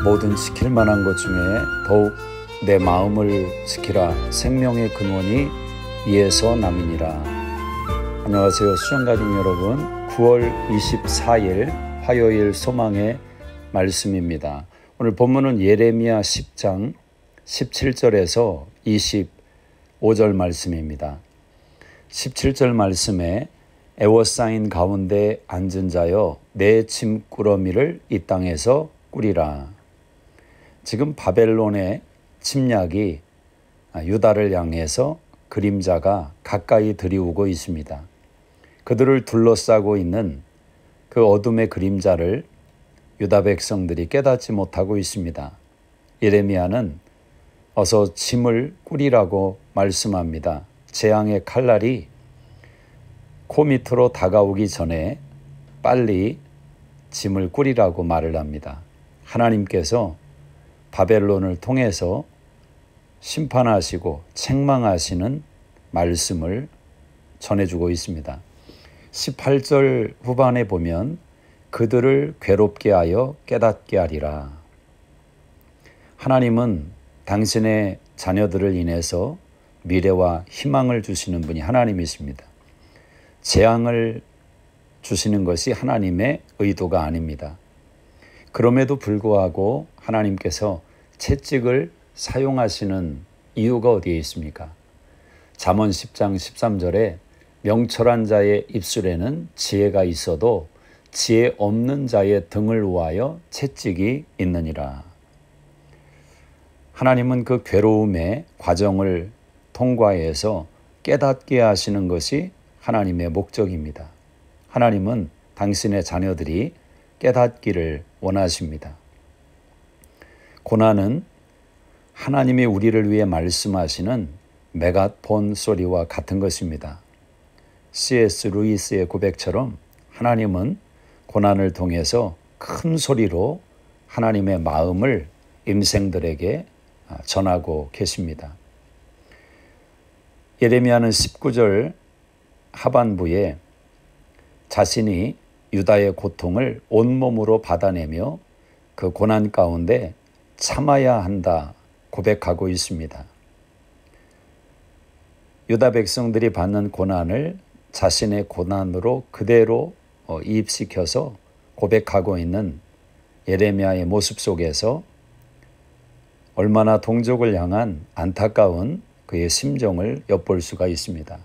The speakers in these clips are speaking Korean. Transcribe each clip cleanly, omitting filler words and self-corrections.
모든 지킬 만한 것 중에 더욱 내 마음을 지키라. 생명의 근원이 이에서 남이니라. 안녕하세요 수정가족 여러분. 9월 24일 화요일 소망의 말씀입니다. 오늘 본문은 예레미야 10장 17절에서 25절 말씀입니다. 17절 말씀에 애워싸인 가운데 앉은 자여 내 짐꾸러미를 이 땅에서 꾸리라. 지금 바벨론의 침략이 유다를 향해서 그림자가 가까이 들이오고 있습니다. 그들을 둘러싸고 있는 그 어둠의 그림자를 유다 백성들이 깨닫지 못하고 있습니다. 예레미야는 어서 짐을 꾸리라고 말씀합니다. 재앙의 칼날이 코 밑으로 다가오기 전에 빨리 짐을 꾸리라고 말을 합니다. 하나님께서 바벨론을 통해서 심판하시고 책망하시는 말씀을 전해주고 있습니다. 18절 후반에 보면 그들을 괴롭게 하여 깨닫게 하리라. 하나님은 당신의 자녀들을 인해서 미래와 희망을 주시는 분이 하나님이십니다. 재앙을 주시는 것이 하나님의 의도가 아닙니다. 그럼에도 불구하고 하나님께서 채찍을 사용하시는 이유가 어디에 있습니까? 잠언 10장 13절에 명철한 자의 입술에는 지혜가 있어도 지혜 없는 자의 등을 우하여 채찍이 있느니라. 하나님은 그 괴로움의 과정을 통과해서 깨닫게 하시는 것이 하나님의 목적입니다. 하나님은 당신의 자녀들이 깨닫기를 원하십니다. 고난은 하나님이 우리를 위해 말씀하시는 메가폰 소리와 같은 것입니다. C.S. 루이스의 고백처럼 하나님은 고난을 통해서 큰 소리로 하나님의 마음을 임생들에게 전하고 계십니다. 예레미야는 19절 하반부에 자신이 유다의 고통을 온몸으로 받아내며 그 고난 가운데 참아야 한다 고백하고 있습니다. 유다 백성들이 받는 고난을 자신의 고난으로 그대로 이입시켜서 고백하고 있는 예레미야의 모습 속에서 얼마나 동족을 향한 안타까운 그의 심정을 엿볼 수가 있습니다.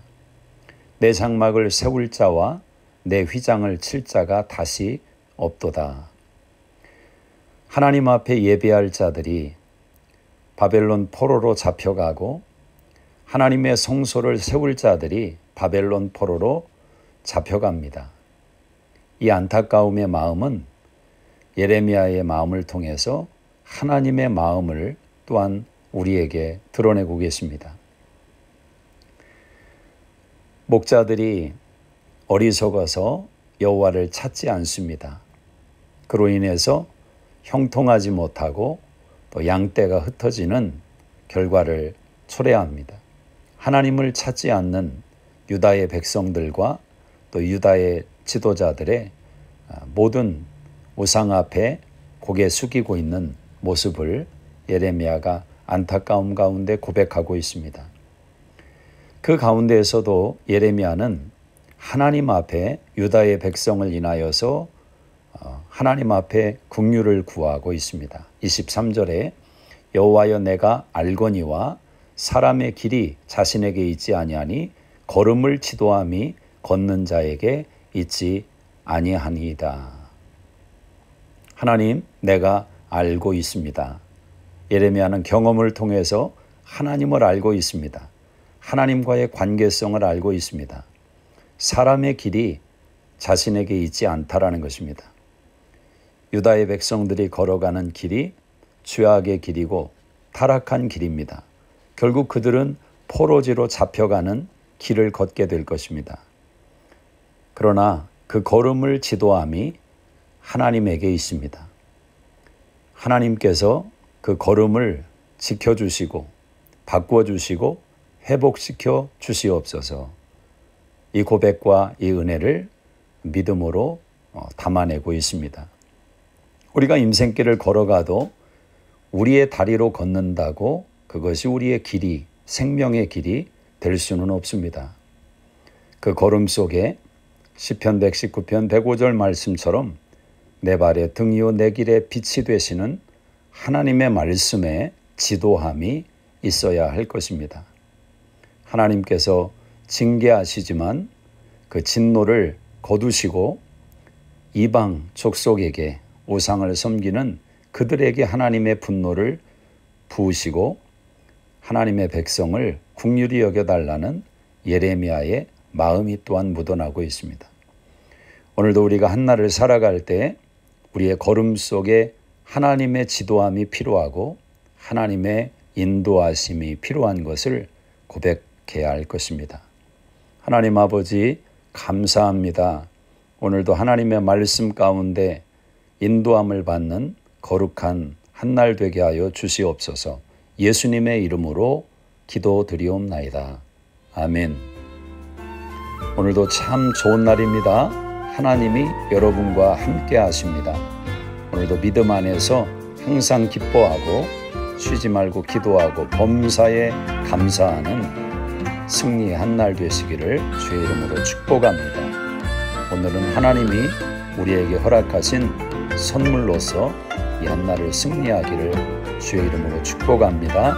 내 장막을 세울 자와 내 휘장을 칠 자가 다시 없도다. 하나님 앞에 예배할 자들이 바벨론 포로로 잡혀가고 하나님의 성소를 세울 자들이 바벨론 포로로 잡혀갑니다. 이 안타까움의 마음은 예레미야의 마음을 통해서 하나님의 마음을 또한 우리에게 드러내고 계십니다. 목자들이 어리석어서 여호와를 찾지 않습니다. 그로 인해서 형통하지 못하고 또 양떼가 흩어지는 결과를 초래합니다. 하나님을 찾지 않는 유다의 백성들과 또 유다의 지도자들의 모든 우상 앞에 고개 숙이고 있는 모습을 예레미야가 안타까움 가운데 고백하고 있습니다. 그 가운데에서도 예레미야는 하나님 앞에 유다의 백성을 인하여서 하나님 앞에 긍휼을 구하고 있습니다. 23절에 여호와여 내가 알거니와 사람의 길이 자신에게 있지 아니하니 걸음을 지도함이 걷는 자에게 있지 아니하니이다. 하나님 내가 알고 있습니다. 예레미야는 경험을 통해서 하나님을 알고 있습니다. 하나님과의 관계성을 알고 있습니다. 사람의 길이 자신에게 있지 않다라는 것입니다. 유다의 백성들이 걸어가는 길이 죄악의 길이고 타락한 길입니다. 결국 그들은 포로지로 잡혀가는 길을 걷게 될 것입니다. 그러나 그 걸음을 지도함이 하나님에게 있습니다. 하나님께서 그 걸음을 지켜주시고 바꿔주시고 회복시켜 주시옵소서. 이 고백과 이 은혜를 믿음으로 담아내고 있습니다. 우리가 인생길을 걸어가도 우리의 다리로 걷는다고 그것이 우리의 길이, 생명의 길이 될 수는 없습니다. 그 걸음 속에 시편 119편 105절 말씀처럼 내 발의 등이요 내 길의 빛이 되시는 하나님의 말씀에 지도함이 있어야 할 것입니다. 하나님께서 징계하시지만 그 진노를 거두시고 이방 족속에게 우상을 섬기는 그들에게 하나님의 분노를 부으시고 하나님의 백성을 긍휼히 여겨달라는 예레미야의 마음이 또한 묻어나고 있습니다. 오늘도 우리가 한날을 살아갈 때 우리의 걸음 속에 하나님의 지도함이 필요하고 하나님의 인도하심이 필요한 것을 고백해야 할 것입니다. 하나님 아버지 감사합니다. 오늘도 하나님의 말씀 가운데 인도함을 받는 거룩한 한날 되게 하여 주시옵소서. 예수님의 이름으로 기도드리옵나이다. 아멘. 오늘도 참 좋은 날입니다. 하나님이 여러분과 함께 하십니다. 오늘도 믿음 안에서 항상 기뻐하고 쉬지 말고 기도하고 범사에 감사하는 승리의 한날 되시기를 주의 이름으로 축복합니다. 오늘은 하나님이 우리에게 허락하신 선물로서 이 한날을 승리하기를 주의 이름으로 축복합니다.